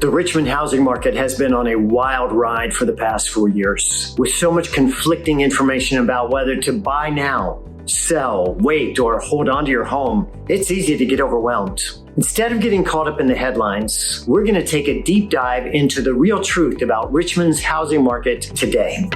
The Richmond housing market has been on a wild ride for the past 4 years, with so much conflicting information about whether to buy now, sell, wait, or hold on to your home. It's easy to get overwhelmed. Instead of getting caught up in the headlines, we're going to take a deep dive into the real truth about Richmond's housing market today.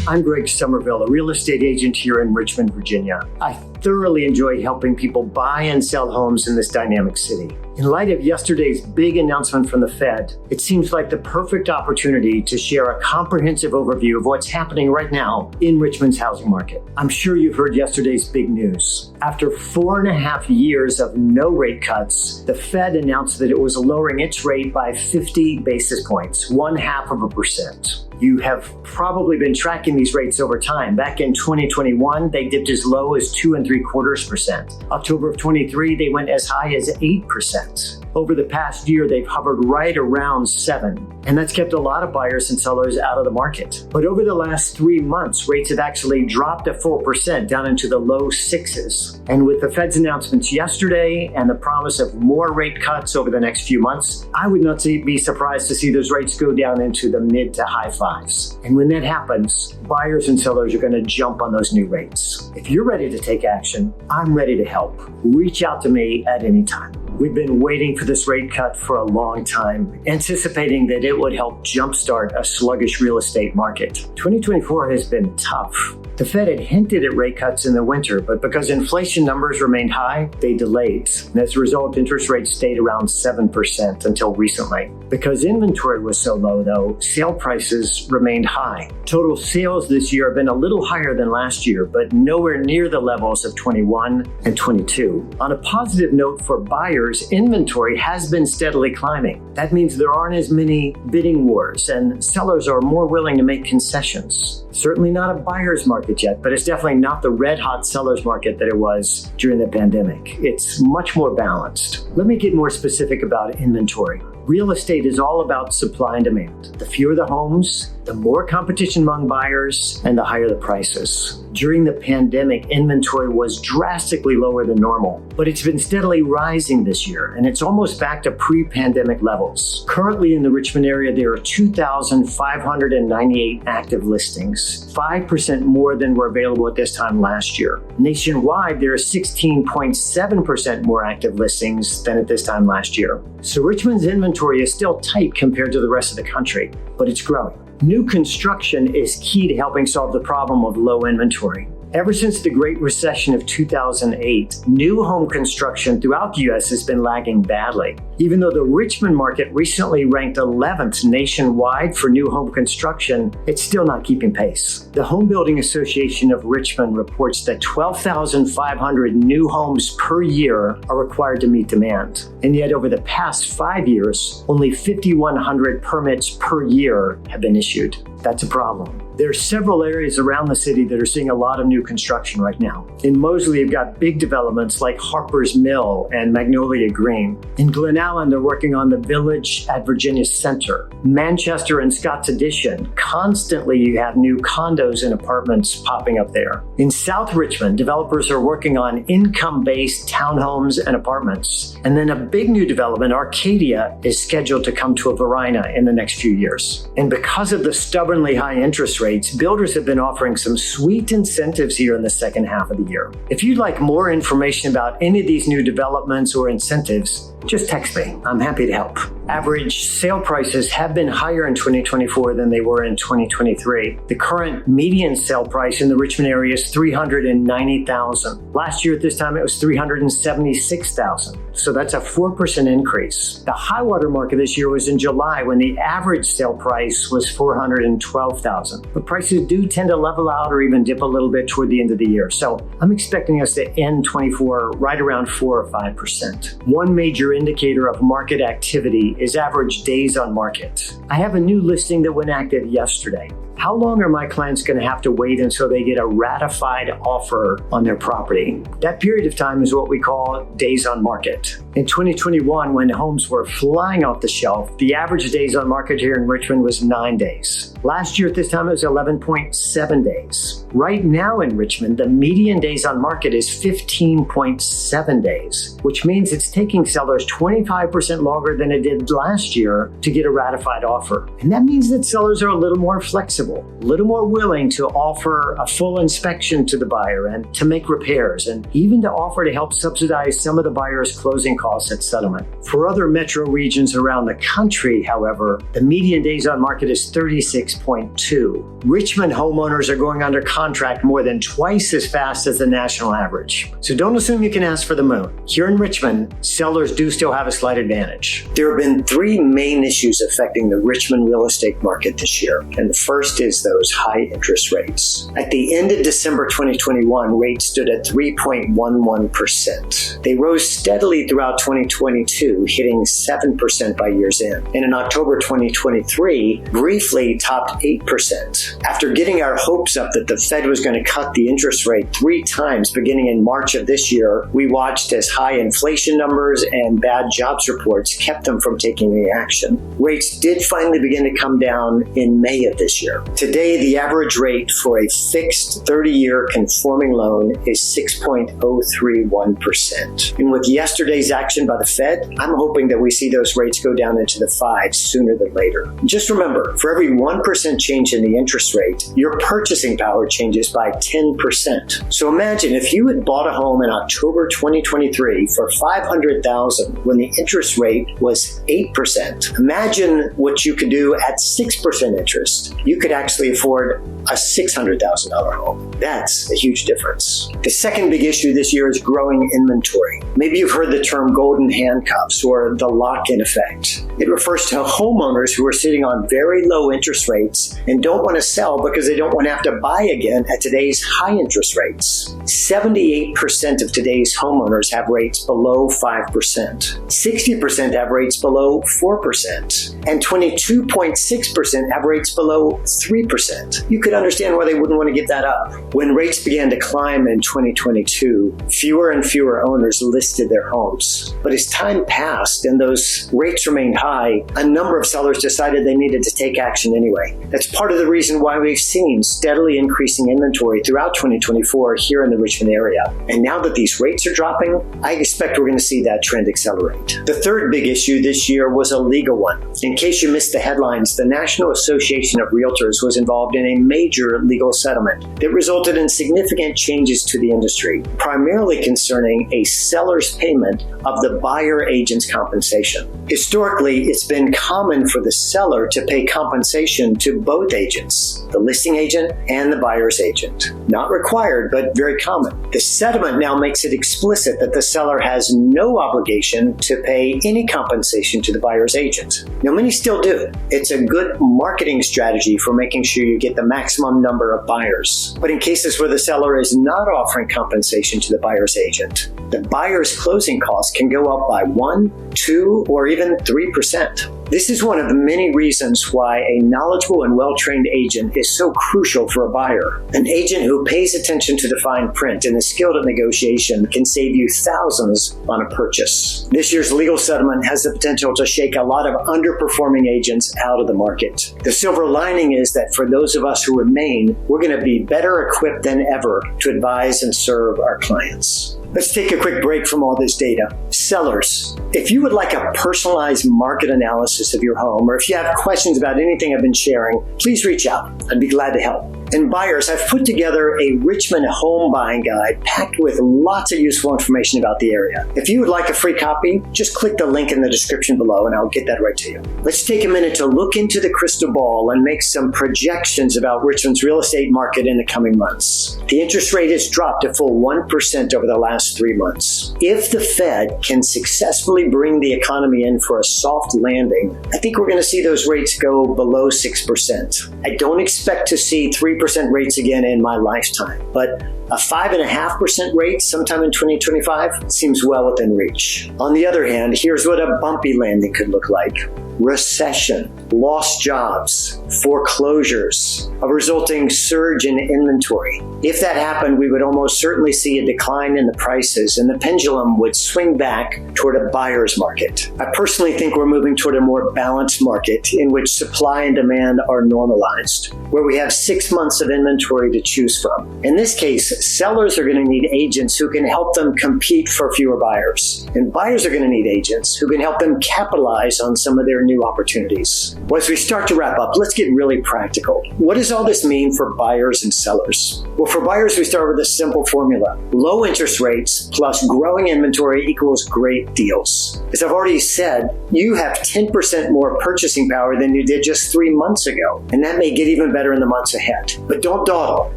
I'm Greg Somerville, a real estate agent here in Richmond, Virginia. I thoroughly enjoy helping people buy and sell homes in this dynamic city. In light of yesterday's big announcement from the Fed, it seems like the perfect opportunity to share a comprehensive overview of what's happening right now in Richmond's housing market. I'm sure you've heard yesterday's big news. After 4.5 years of no rate cuts, the Fed announced that it was lowering its rate by 50 basis points, 0.5%. You have probably been tracking these rates over time. Back in 2021, they dipped as low as 2.75%. October of 23, they went as high as 8%. Over the past year, they've hovered right around 7%, and that's kept a lot of buyers and sellers out of the market. But over the last 3 months, rates have actually dropped a full percent down into the low 6s. And with the Fed's announcements yesterday and the promise of more rate cuts over the next few months, I would not be surprised to see those rates go down into the mid to high 5s. And when that happens, buyers and sellers are going to jump on those new rates. If you're ready to take action, I'm ready to help. Reach out to me at any time. We've been waiting for this rate cut for a long time, anticipating that it would help jumpstart a sluggish real estate market. 2024 has been tough. The Fed had hinted at rate cuts in the winter, but because inflation numbers remained high, they delayed. And as a result, interest rates stayed around 7% until recently. Because inventory was so low, though, sale prices remained high. Total sales this year have been a little higher than last year, but nowhere near the levels of 21 and 22. On a positive note for buyers, inventory has been steadily climbing. That means there aren't as many bidding wars, and sellers are more willing to make concessions. Certainly not a buyer's market yet, but it's definitely not the red-hot seller's market that it was during the pandemic. It's much more balanced. Let me get more specific about inventory. Real estate is all about supply and demand. The fewer the homes, the more competition among buyers, and the higher the prices. During the pandemic, inventory was drastically lower than normal, but it's been steadily rising this year, and it's almost back to pre-pandemic levels. Currently in the Richmond area, there are 2,598 active listings, 5% more than were available at this time last year. Nationwide, there are 16.7% more active listings than at this time last year. So Richmond's inventory is still tight compared to the rest of the country, but it's growing. New construction is key to helping solve the problem of low inventory. Ever since the Great Recession of 2008, new home construction throughout the U.S. has been lagging badly. Even though the Richmond market recently ranked 11th nationwide for new home construction, it's still not keeping pace. The Home Building Association of Richmond reports that 12,500 new homes per year are required to meet demand. And yet over the past 5 years, only 5,100 permits per year have been issued. That's a problem. There are several areas around the city that are seeing a lot of new construction right now. In Moseley, you've got big developments like Harper's Mill and Magnolia Green. In Glen Allen, they're working on the Village at Virginia Center. Manchester and Scott's Addition, constantly you have new condos and apartments popping up there. In South Richmond, developers are working on income-based townhomes and apartments. And then a big new development, Arcadia, is scheduled to come to a Verina in the next few years. And because of the stubbornly high interest rates, builders have been offering some sweet incentives here in the second half of the year. If you'd like more information about any of these new developments or incentives, just text me. I'm happy to help. Average sale prices have been higher in 2024 than they were in 2023. The current median sale price in the Richmond area is $390,000. Last year at this time, it was $376,000. So that's a 4% increase. The high water mark of this year was in July when the average sale price was $412,000. But prices do tend to level out or even dip a little bit toward the end of the year. So I'm expecting us to end 24 right around 4 or 5%. One major indicator of market activity is average days on market. I have a new listing that went active yesterday. how long are my clients going to have to wait until they get a ratified offer on their property? That period of time is what we call days on market. In 2021, when homes were flying off the shelf, the average days on market here in Richmond was 9 days. Last year at this time, it was 11.7 days. Right now in Richmond, the median days on market is 15.7 days, which means it's taking sellers 25% longer than it did last year to get a ratified offer. And that means that sellers are a little more flexible, a little more willing to offer a full inspection to the buyer and to make repairs, and even to offer to help subsidize some of the buyer's closing costs at settlement. For other metro regions around the country, however, the median days on market is 36.2. Richmond homeowners are going under contract more than twice as fast as the national average. So don't assume you can ask for the moon. Here in Richmond, sellers do still have a slight advantage. There have been three main issues affecting the Richmond real estate market this year, and the first is those high interest rates. At the end of December 2021, rates stood at 3.11%. They rose steadily throughout 2022, hitting 7% by year's end. And in October 2023, briefly topped 8%. After getting our hopes up that the Fed was going to cut the interest rate 3 times beginning in March of this year, we watched as high inflation numbers and bad jobs reports kept them from taking any action. Rates did finally begin to come down in May of this year. Today, the average rate for a fixed 30-year conforming loan is 6.031%. And with yesterday's action by the Fed, I'm hoping that we see those rates go down into the 5s sooner than later. Just remember, for every 1% change in the interest rate, your purchasing power changes by 10%. So imagine if you had bought a home in October 2023 for $500,000 when the interest rate was 8%. Imagine what you could do at 6% interest. You could actually afford a $600,000 home. That's a huge difference. The second big issue this year is growing inventory. Maybe you've heard the term golden handcuffs or the lock-in effect. It refers to homeowners who are sitting on very low interest rates and don't want to sell because they don't want to have to buy again at today's high interest rates. 78% of today's homeowners have rates below 5%. 60% have rates below 4%. And 22.6% have rates below 3%. You could understand why they wouldn't want to give that up. When rates began to climb in 2022, fewer and fewer owners listed their homes. But as time passed and those rates remained high, a number of sellers decided they needed to take action anyway. That's part of the reason why we've seen steadily increasing inventory throughout 2024 here in the Richmond area. And now that these rates are dropping, I expect we're going to see that trend accelerate. The third big issue this year was a legal one. In case you missed the headlines, the National Association of Realtors was involved in a major legal settlement that resulted in significant changes to the industry, primarily concerning a seller's payment of the buyer agent's compensation. Historically, it's been common for the seller to pay compensation to both agents, the listing agent and the buyer's agent. Not required, but very common. The settlement now makes it explicit that the seller has no obligation to pay any compensation to the buyer's agent. Now, many still do. It's a good marketing strategy for making sure you get the maximum number of buyers. But in cases where the seller is not offering compensation to the buyer's agent, the buyer's closing costs can go up by 1, 2, or even 3%. This is one of the many reasons why a knowledgeable and well-trained agent is so crucial for a buyer. An agent who pays attention to the fine print and is skilled at negotiation can save you thousands on a purchase. This year's legal settlement has the potential to shake a lot of underperforming agents out of the market. The silver lining is that for those of us who remain, we're going to be better equipped than ever to advise and serve our clients. Let's take a quick break from all this data. Sellers, if you would like a personalized market analysis of your home, or if you have questions about anything I've been sharing, please reach out. I'd be glad to help. And buyers, I've put together a Richmond home buying guide packed with lots of useful information about the area. If you would like a free copy, just click the link in the description below and I'll get that right to you. Let's take a minute to look into the crystal ball and make some projections about Richmond's real estate market in the coming months. The interest rate has dropped a full 1% over the last 3 months. If the Fed can successfully bring the economy in for a soft landing, I think we're going to see those rates go below 6%. I don't expect to see 3% rates again in my lifetime, but a 5.5% rate sometime in 2025 seems well within reach. On the other hand, here's what a bumpy landing could look like. recession, lost jobs, foreclosures, a resulting surge in inventory. If that happened, we would almost certainly see a decline in the prices and the pendulum would swing back toward a buyer's market. I personally think we're moving toward a more balanced market in which supply and demand are normalized, where we have 6 months of inventory to choose from. In this case, sellers are going to need agents who can help them compete for fewer buyers, and buyers are going to need agents who can help them capitalize on some of their new opportunities. Well, as we start to wrap up, let's get really practical. What does all this mean for buyers and sellers? Well, for buyers, we start with a simple formula. Low interest rates plus growing inventory equals great deals. As I've already said, you have 10% more purchasing power than you did just 3 months ago, and that may get even better in the months ahead. But don't dawdle.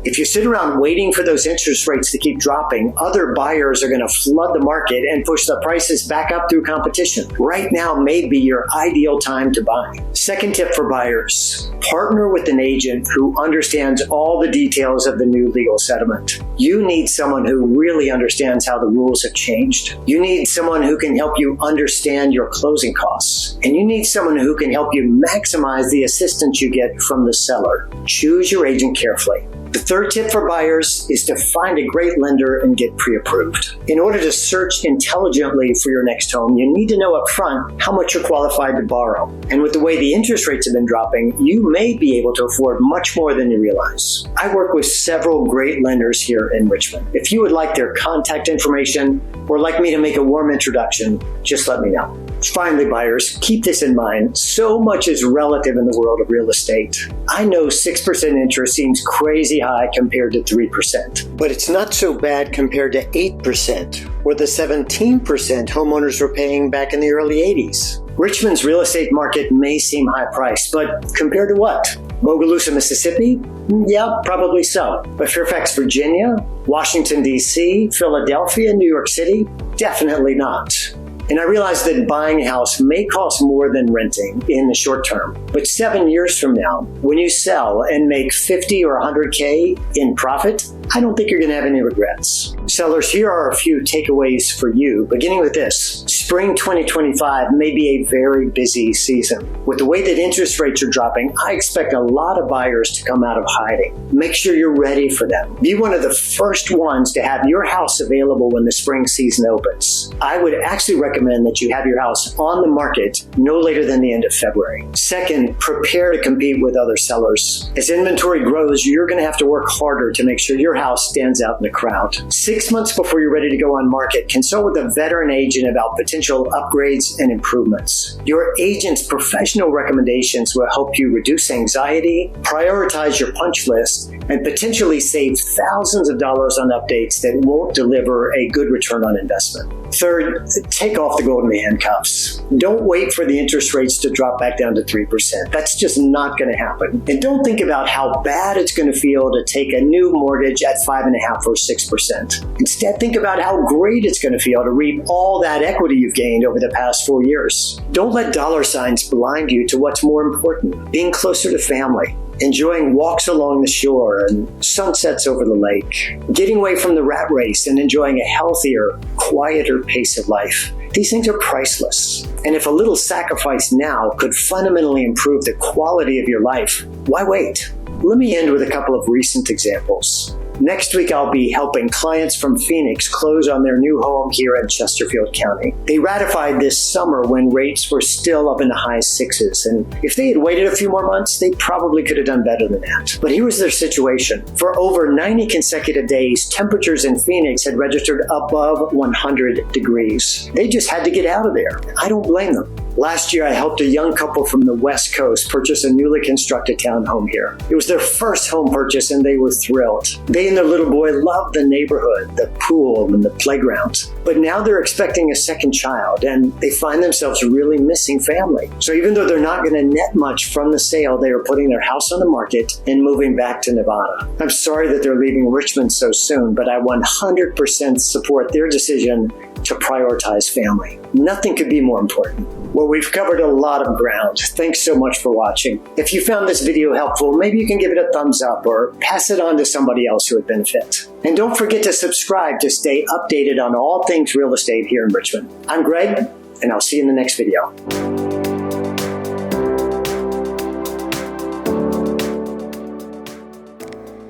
If you sit around waiting for those interest rates to keep dropping, other buyers are going to flood the market and push the prices back up through competition. Right now may be your ideal time to buy. Second tip for buyers, partner with an agent who understands all the details of the new legal settlement. You need someone who really understands how the rules have changed. You need someone who can help you understand your closing costs. And you need someone who can help you maximize the assistance you get from the seller. Choose your agent carefully. The third tip for buyers is to find a great lender and get pre-approved. In order to search intelligently for your next home, you need to know up front how much you're qualified to borrow. And with the way the interest rates have been dropping, you may be able to afford much more than you realize. I work with several great lenders here in Richmond. If you would like their contact information or like me to make a warm introduction, just let me know. Finally, buyers, keep this in mind. So much is relative in the world of real estate. I know 6% interest seems crazy high compared to 3%, but it's not so bad compared to 8% or the 17% homeowners were paying back in the early 80s. Richmond's real estate market may seem high priced, but compared to what? Bogalusa, Mississippi? Yeah, probably so. But Fairfax, Virginia, Washington, D.C., Philadelphia, New York City? Definitely not. And I realize that buying a house may cost more than renting in the short term. But 7 years from now, when you sell and make 50 or 100K in profit, I don't think you're going to have any regrets. Sellers, here are a few takeaways for you, beginning with this. Spring 2025 may be a very busy season. With the way that interest rates are dropping, I expect a lot of buyers to come out of hiding. Make sure you're ready for them. Be one of the first ones to have your house available when the spring season opens. I would actually recommend that you have your house on the market no later than the end of February. Second, prepare to compete with other sellers. As inventory grows, you're going to have to work harder to make sure your house stands out in the crowd. 6 months before you're ready to go on market, consult with a veteran agent about potential upgrades and improvements. Your agent's professional recommendations will help you reduce anxiety, prioritize your punch list, and potentially save thousands of dollars on updates that won't deliver a good return on investment. Third, take off the golden handcuffs. Don't wait for the interest rates to drop back down to 3%. That's just not going to happen. And don't think about how bad it's going to feel to take a new mortgage at 5.5% or 6%. Instead, think about how great it's going to feel to reap all that equity you've gained over the past 4 years. Don't let dollar signs blind you to what's more important: being closer to family, enjoying walks along the shore and sunsets over the lake, getting away from the rat race and enjoying a healthier, quieter pace of life. These things are priceless. And if a little sacrifice now could fundamentally improve the quality of your life, why wait? Let me end with a couple of recent examples. Next week, I'll be helping clients from Phoenix close on their new home here in Chesterfield County. They ratified this summer when rates were still up in the high sixes, and if they had waited a few more months, they probably could have done better than that. But here was their situation. For over 90 consecutive days, temperatures in Phoenix had registered above 100 degrees. They just had to get out of there. I don't blame them. Last year, I helped a young couple from the West Coast purchase a newly constructed townhome here. It was their first home purchase, and they were thrilled. They and their little boy loved the neighborhood, the pool, and the playground. But now they're expecting a second child, and they find themselves really missing family. So even though they're not going to net much from the sale, they are putting their house on the market and moving back to Nevada. I'm sorry that they're leaving Richmond so soon, but I 100% support their decision to prioritize family. Nothing could be more important. Well, we've covered a lot of ground. Thanks so much for watching. If you found this video helpful, maybe you can give it a thumbs up or pass it on to somebody else who would benefit. And don't forget to subscribe to stay updated on all things real estate here in Richmond. I'm Greg, and I'll see you in the next video.